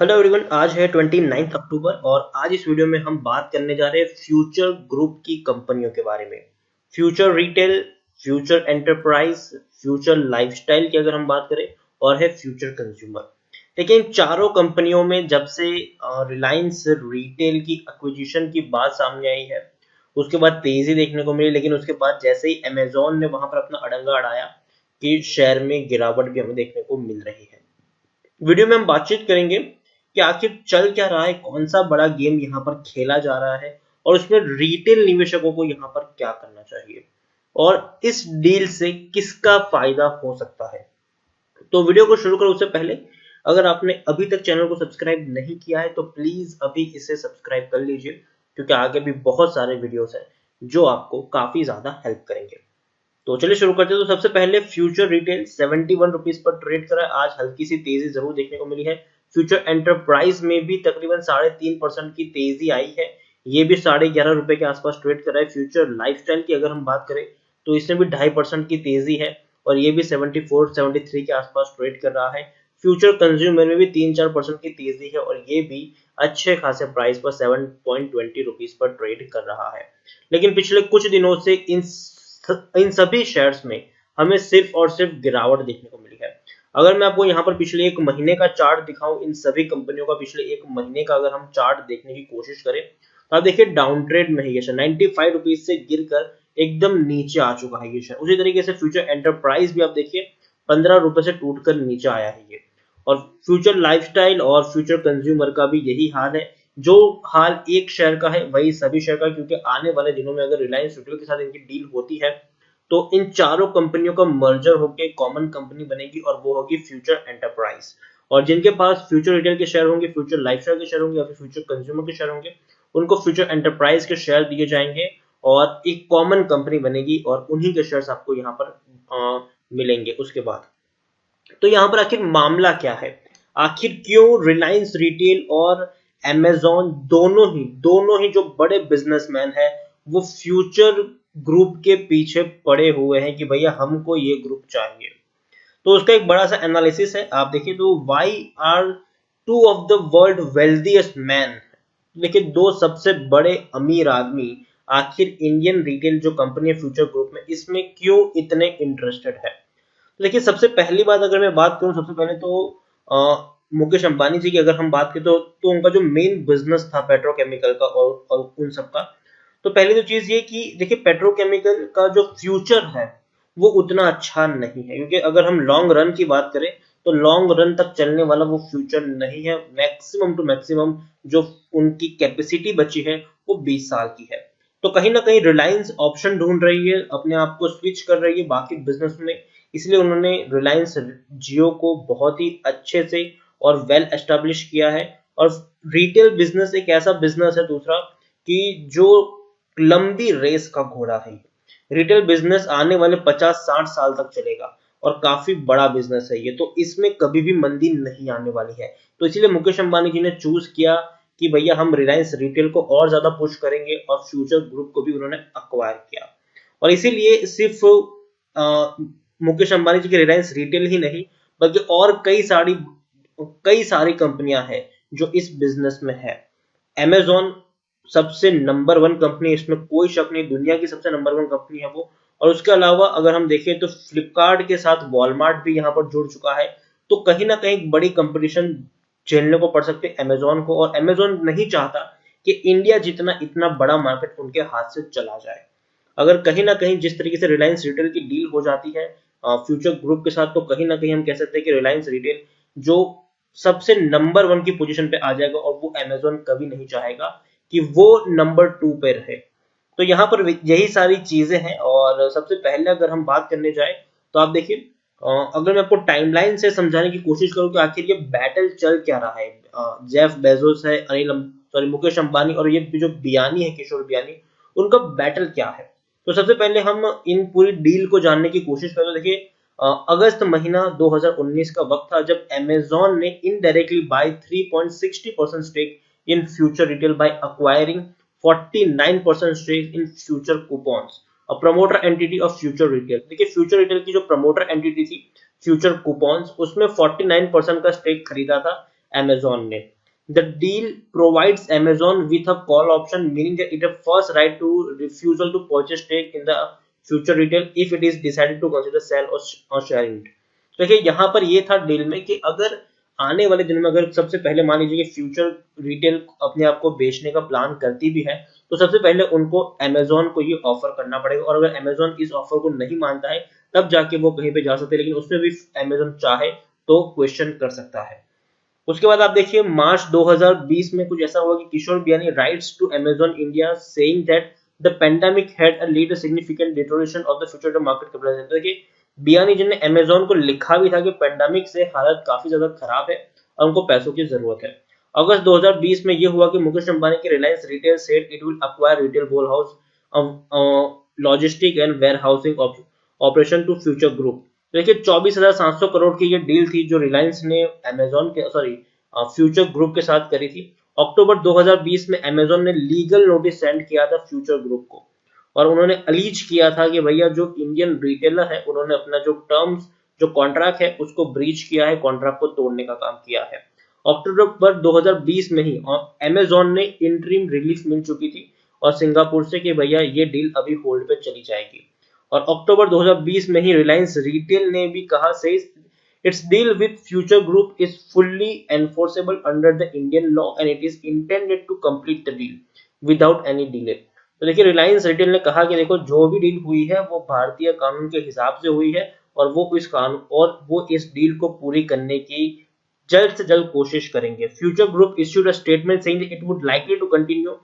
Hello everyone, आज है 29 अक्टूबर और आज इस वीडियो में हम बात करने जा रहे हैं फ्यूचर ग्रुप की कंपनियों के बारे में। Future retail, future enterprise, future lifestyle की अगर हम बात करें और है फ्यूचर कंज्यूमर। देखिए, इन चारों कंपनियों में जब से रिलायंस रिटेल की एक्विजिशन की बात सामने आई है उसके बाद तेजी देखने को मिली, लेकिन उसके बाद जैसे ही अमेजोन ने वहां पर अपना अड़ंगा अड़ाया कि शेयर में गिरावट भी हमें देखने को मिल रही है। वीडियो में हम बातचीत करेंगे कि आखिर चल क्या रहा है, कौन सा बड़ा गेम यहाँ पर खेला जा रहा है और उसमें रिटेल निवेशकों को यहाँ पर क्या करना चाहिए और इस डील से किसका फायदा हो सकता है। तो वीडियो को शुरू करो उससे पहले अगर आपने अभी तक चैनल को सब्सक्राइब नहीं किया है तो प्लीज अभी इसे सब्सक्राइब कर लीजिए, क्योंकि आगे भी बहुत सारे वीडियोस हैं जो आपको काफी ज्यादा हेल्प करेंगे। तो चलिए शुरू करते हैं। तो सबसे पहले future retail 71 rupees per trade करा है। आज हल्की सी तेजी जरूर देखने को मिली है। फ्यूचर एंटरप्राइज में भी तकरीबन 3.5% की तेजी आई है, ये भी 11.5 रुपए के आसपास ट्रेड करा है। फ्यूचर लाइफस्टाइल की अगर हम बात करें तो इसमें भी 2.5% की तेजी है और ये भी 74-73 के आसपास ट्रेड कर रहा है। फ्यूचर कंज्यूमर में भी 3-4% की तेजी है और ये भी अच्छे खासे प्राइस पर 7.20 रुपीज पर ट्रेड कर रहा है। लेकिन पिछले कुछ दिनों से इन सभी शेयर्स में हमें सिर्फ और सिर्फ गिरावट देखने को मिली है। अगर मैं आपको यहाँ पर पिछले एक महीने का चार्ट दिखाऊं, इन सभी कंपनियों का पिछले एक महीने का अगर हम चार्ट देखने की कोशिश करें तो आप देखिए डाउन ट्रेड में है ये शेयर। 95 रुपीज से गिरकर एकदम नीचे आ चुका है ये शेयर। उसी तरीके से फ्यूचर एंटरप्राइज भी आप देखिए 15 रुपए से टूटकर नीचे आया है ये। और फ्यूचर लाइफस्टाइल और फ्यूचर कंज्यूमर का भी यही हाल है। जो हाल एक शेयर का है वही सभी शेयर का, क्योंकि आने वाले दिनों में अगर रिलायंस रिटेल के साथ इनकी डील होती है तो इन चारों कंपनियों का मर्जर होकर कॉमन कंपनी बनेगी और वो होगी फ्यूचर एंटरप्राइज। और जिनके पास फ्यूचर रिटेल के शेयर होंगे, फ्यूचर लाइफस्टाइल के शेयर होंगे या फिर फ्यूचर कंज्यूमर के शेयर होंगे, उनको फ्यूचर एंटरप्राइज के शेयर दिए जाएंगे और एक कॉमन कंपनी बनेगी और उन्हीं के शेयर्स आपको यहाँ पर मिलेंगे उसके बाद। तो यहाँ पर आखिर मामला क्या है, आखिर क्यों रिलायंस रिटेल और अमेजॉन दोनों ही जो बड़े बिजनेसमैन हैं वो फ्यूचर ग्रुप के पीछे पड़े हुए हैं कि भैया हमको ये ग्रुप चाहिए। तो उसका एक बड़ा सा एनालिसिस है, आप देखिए। तो why are two of the world wealthiest man, देखिए दो सबसे बड़े अमीर आदमी आखिर इंडियन रिटेल जो कंपनी है फ्यूचर ग्रुप में, इसमें क्यों इतने इंटरेस्टेड है। देखिए, सबसे पहली बात अगर मैं बात करूं, सबसे पहले तो मुकेश अंबानी जी की अगर हम बात करें तो उनका जो मेन बिजनेस था पेट्रोकेमिकल का और उन सब का। तो पहली तो चीज ये कि देखिए पेट्रोकेमिकल का जो फ्यूचर है वो उतना अच्छा नहीं है, क्योंकि अगर हम लॉन्ग रन की बात करें तो लॉन्ग रन तक चलने वाला वो फ्यूचर नहीं है। मैक्सिमम टू मैक्सिमम जो उनकी कैपेसिटी बची है वो 20 साल की है। तो कहीं ना कहीं रिलायंस ऑप्शन ढूंढ रही है, अपने आप को स्विच कर रही है बाकी बिजनेस में, इसलिए उन्होंने रिलायंस जियो को बहुत ही अच्छे से और वेल एस्टेब्लिश किया है। और रिटेल बिजनेस एक ऐसा बिजनेस है दूसरा कि जो लंबी रेस का घोड़ा है। रिटेल बिजनेस आने वाले 50-60 साल तक चलेगा और काफी बड़ा बिजनेस है ये, तो इसमें कभी भी मंदी नहीं आने वाली है। तो इसीलिए मुकेश अंबानी जी ने चूज किया कि भैया हम रिलायंस रिटेल को और ज्यादा पुश करेंगे और फ्यूचर ग्रुप को भी उन्होंने अक्वायर किया। और इसीलिए सिर्फ मुकेश अंबानी जी की रिलायंस रिटेल ही नहीं बल्कि और कई सारी कंपनियां हैं जो इस बिजनेस में है। अमेजॉन सबसे नंबर 1 कंपनी, इसमें कोई शक नहीं, दुनिया की सबसे नंबर 1 कंपनी है वो। और उसके अलावा अगर हम देखें तो फ्लिपकार्ट के साथ वॉलमार्ट भी यहाँ पर जुड़ चुका है। तो कहीं ना कहीं बड़ी कंपटीशन झेलने को पड़ सकती है अमेजॉन को, और अमेजॉन नहीं चाहता कि इंडिया जितना इतना बड़ा मार्केट उनके हाथ से चला जाए। अगर कहीं ना कहीं जिस तरीके से रिलायंस रिटेल की डील हो जाती है फ्यूचर ग्रुप के साथ, तो कहीं ना कहीं हम कह सकते हैं कि रिलायंस रिटेल जो सबसे नंबर 1 की पोजीशन पे आ जाएगा और वो अमेजॉन कभी नहीं चाहेगा कि वो नंबर 2 पे रहे। तो यहाँ पर यही सारी चीजें हैं। और सबसे पहले अगर हम बात करने जाए तो आप देखिए, अगर मैं आपको टाइमलाइन से समझाने की कोशिश करूं कि आखिर ये बैटल चल क्या रहा है, जेफ बेजोस है, मुकेश अंबानी और ये जो बियानी है, किशोर बियानी, उनका बैटल क्या है। तो सबसे पहले हम इन पूरी डील को जानने की कोशिश करें। देखिए, अगस्त महीना 2019 का वक्त था जब अमेजॉन ने indirectly buy 3.60% stake in Future Retail by acquiring 49% stake in Future Coupons, a promoter entity of Future Retail. देखिए, फ्यूचर रिटेल की जो प्रमोटर एंटिटी थी फ्यूचर कूपन्स, उसमें 49% का स्टेक खरीदा था Amazon ने। The deal provides Amazon with a call option, meaning that it has first right to refusal to purchase stake in the future retail if it is decided to consider sell or sharing it। तो देखिए यहाँ पर ये था deal में कि अगर आने वाले दिनों में अगर सबसे पहले मान लीजिए कि फ्यूचर रिटेल अपने आप को बेचने का प्लान करती भी है तो सबसे पहले उनको Amazon को ये ऑफर करना पड़ेगा, और अगर Amazon इस ऑफर को नहीं मानता है तब जाके वो कहीं पे जा सकते हैं, लेकिन उसमें भी Amazon चाहे तो क्वेश्चन कर सकता है। उसके बाद आप देखिए मार्च 2020 में कुछ ऐसा हुआ कि Kishore Biyani writes to Amazon India saying that the pandemic had lead a significant deterioration of the future market capitalization. तो देखिए बियानी जी ने Amazon को लिखा भी था कि पेंडेमिक से हालत काफी ज्यादा खराब है और उनको पैसों की जरूरत है। अगस्त 2020 में यह हुआ कि मुकेश अंबानी की Reliance Retail said it will acquire retail whole house logistic and warehousing operation to Future Group. देखिए 24,700 करोड़ की ये डील थी जो रिलायंस ने फ्यूचर ग्रुप के साथ करी थी। अक्टूबर 2020 में Amazon ने लीगल नोटिस सेंड किया था फ्यूचर ग्रुप को, और उन्होंने अलीज किया था कि भैया जो इंडियन रिटेलर है उन्होंने अपना जो कॉन्ट्रैक्ट है उसको ब्रीच किया है, कॉन्ट्रैक्ट को तोड़ने का काम किया है। अक्टूबर 2020 में ही Amazon ने इंटरिम रिलीफ मिल चुकी थी और सिंगापुर से कि भैया ये डील अभी होल्ड पे चली जाएगी। और अक्टूबर 2020 में ही रिलायंस रिटेल ने भी कहा says its deal with Future Group is fully enforceable under the Indian law and it is intended to complete the deal without any delay. तो देखिए रिलायंस रिटेल ने कहा कि देखो जो भी डील हुई है वो भारतीय कानून के हिसाब से हुई है और वो इस डील को पूरी करने की जल्द से जल्द कोशिश करेंगे। Future Group issued a statement saying that it would likely to continue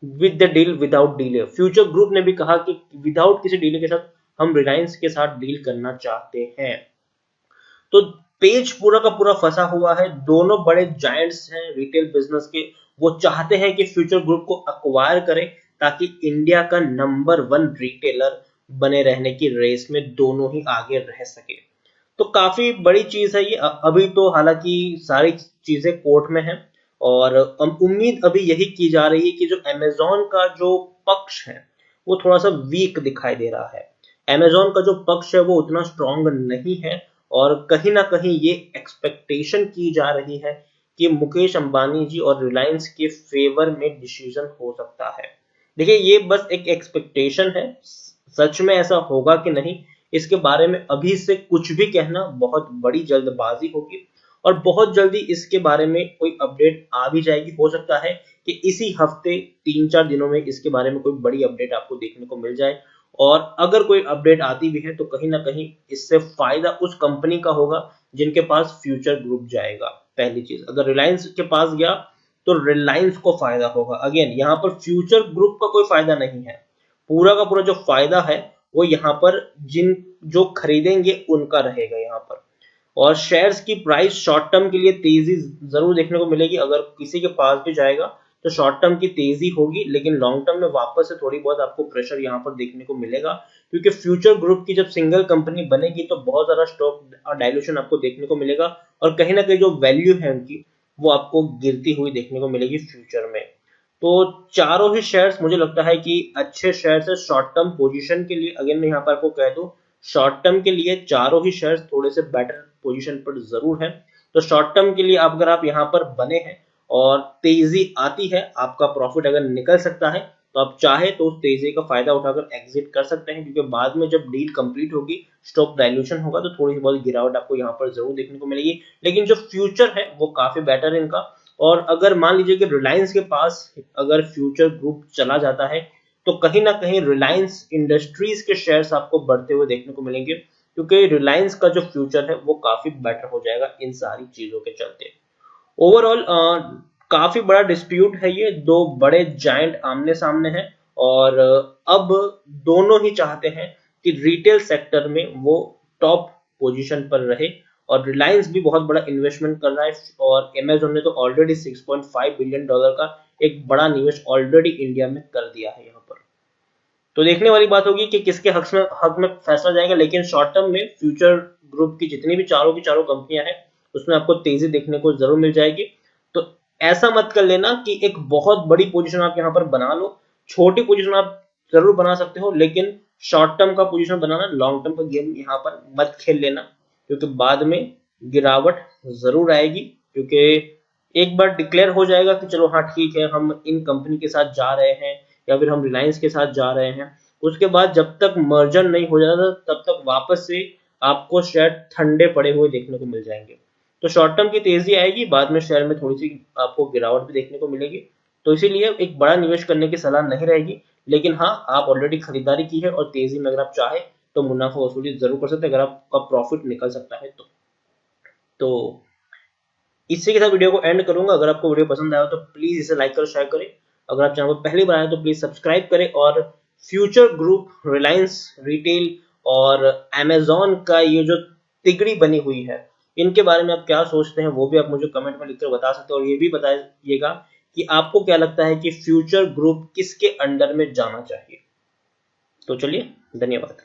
with the deal without delay. Future Group ने भी कहा कि विदाउट किसी डिले के साथ हम रिलायंस के साथ डील करना चाहते हैं। तो पेज पूरा का पूरा फंसा हुआ है। दोनों बड़े जायंट्स हैं रिटेल बिजनेस के, वो चाहते हैं कि फ्यूचर ग्रुप को अक्वायर करें ताकि इंडिया का नंबर 1 रिटेलर बने रहने की रेस में दोनों ही आगे रह सके। तो काफी बड़ी चीज है ये। अभी तो हालांकि सारी चीजें कोर्ट में है और उम्मीद अभी यही की जा रही है कि जो Amazon का जो पक्ष है वो थोड़ा सा वीक दिखाई दे रहा है। Amazon का जो पक्ष है वो उतना स्ट्रांग नहीं है और कहीं ना कहीं ये एक्सपेक्टेशन की जा रही है कि मुकेश अंबानी जी और रिलायंस के फेवर में डिसीजन हो सकता है। देखिए ये बस एक एक्सपेक्टेशन है, सच में ऐसा होगा कि नहीं इसके बारे में अभी से कुछ भी कहना बहुत बड़ी जल्दबाजी होगी और बहुत जल्दी इसके बारे में कोई अपडेट आ भी जाएगी। हो सकता है कि इसी हफ्ते 3-4 दिनों में इसके बारे में कोई बड़ी अपडेट आपको देखने को मिल जाए, और अगर कोई अपडेट आती भी है तो कहीं ना कहीं इससे फायदा उस कंपनी का होगा जिनके पास फ्यूचर ग्रुप जाएगा। पहली चीज, अगर रिलायंस के पास गया तो रिलायंस को फायदा होगा। अगेन यहाँ पर फ्यूचर ग्रुप का कोई फायदा नहीं है, पूरा का पूरा जो फायदा है वो यहाँ पर जो खरीदेंगे उनका रहेगा यहाँ पर। और शेयर्स की प्राइस शॉर्ट टर्म के लिए तेजी जरूर देखने को मिलेगी। अगर किसी के पास भी जाएगा तो शॉर्ट टर्म की तेजी होगी, लेकिन लॉन्ग टर्म में वापस से थोड़ी बहुत आपको प्रेशर यहाँ पर देखने को मिलेगा, क्योंकि फ्यूचर ग्रुप की जब सिंगल कंपनी बनेगी तो बहुत ज्यादा स्टॉक डायल्यूशन आपको देखने को मिलेगा और कहीं ना कहीं जो वैल्यू है उनकी वो आपको गिरती हुई देखने को मिलेगी फ्यूचर में। तो चारों ही शेयर्स मुझे लगता है कि अच्छे शेयर्स है शॉर्ट टर्म पोजीशन के लिए। अगेन मैं यहाँ पर आपको कह दूं शॉर्ट टर्म के लिए चारों ही शेयर्स थोड़े से बेटर पोजीशन पर जरूर है। तो शॉर्ट टर्म के लिए अगर आप यहाँ पर बने हैं और तेजी आती है, आपका प्रॉफिट अगर निकल सकता है तो आप चाहे तो उस तेजी का फायदा उठाकर एग्जिट कर सकते हैं, क्योंकि बाद में जब डील कंप्लीट होगी स्टॉक डायल्यूशन होगा तो थोड़ी बहुत गिरावट आपको यहाँ पर जरूर देखने को मिलेगी, लेकिन जो फ्यूचर है वो काफी बेटर है इनका। और अगर मान लीजिए कि रिलायंस के पास अगर फ्यूचर ग्रुप चला जाता है तो कहीं ना कहीं रिलायंस इंडस्ट्रीज के शेयर्स आपको बढ़ते हुए देखने को मिलेंगे, क्योंकि रिलायंस का जो फ्यूचर है वो काफी बेटर हो जाएगा इन सारी चीजों के चलते। ओवरऑल काफी बड़ा डिस्प्यूट है ये, दो बड़े जायंट आमने सामने हैं और अब दोनों ही चाहते हैं कि रिटेल सेक्टर में वो टॉप पोजीशन पर रहे, और रिलायंस भी बहुत बड़ा इन्वेस्टमेंट कर रहा है और Amazon ने तो ऑलरेडी $6.5 बिलियन का एक बड़ा निवेश ऑलरेडी इंडिया में कर दिया है यहाँ पर। तो देखने वाली बात होगी कि किसके हक में फैसला जाएगा, लेकिन शॉर्ट टर्म में फ्यूचर ग्रुप की जितनी भी चारों की चारों कंपनियां हैं उसमें आपको तेजी देखने को जरूर मिल जाएगी। तो ऐसा मत कर लेना कि एक बहुत बड़ी पोजीशन आप यहाँ पर बना लो, छोटी पोजीशन आप जरूर बना सकते हो, लेकिन शॉर्ट टर्म का पोजीशन बनाना, लॉन्ग टर्म का गेम यहाँ पर मत खेल लेना, क्योंकि बाद में गिरावट जरूर आएगी। क्योंकि एक बार डिक्लेयर हो जाएगा कि चलो हाँ ठीक है, हम इन कंपनी के साथ जा रहे हैं या फिर हम रिलायंस के साथ जा रहे हैं, उसके बाद जब तक मर्जर नहीं हो जाता तब तक वापस से आपको शेयर ठंडे पड़े हुए देखने को मिल जाएंगे। तो शॉर्ट टर्म की तेजी आएगी, बाद में शेयर में थोड़ी सी आपको गिरावट भी देखने को मिलेगी। तो इसीलिए एक बड़ा निवेश करने की सलाह नहीं रहेगी, लेकिन हाँ आप ऑलरेडी खरीदारी की है और तेजी में अगर आप चाहे तो मुनाफा वसूली जरूर कर सकते हैं, अगर आपका प्रॉफिट निकल सकता है तो इसी के साथ वीडियो को एंड करूंगा। अगर आपको वीडियो पसंद आया तो प्लीज इसे लाइक कर शेयर करें। अगर आप चैनल को पहली बार आए तो प्लीज सब्सक्राइब करें, और फ्यूचर ग्रुप, रिलायंस रिटेल और अमेजॉन का ये जो तिगड़ी बनी हुई है, इनके बारे में आप क्या सोचते हैं वो भी आप मुझे कमेंट में लिखकर बता सकते हैं। और ये भी बताइएगा कि आपको क्या लगता है कि फ्यूचर ग्रुप किसके अंडर में जाना चाहिए। तो चलिए, धन्यवाद।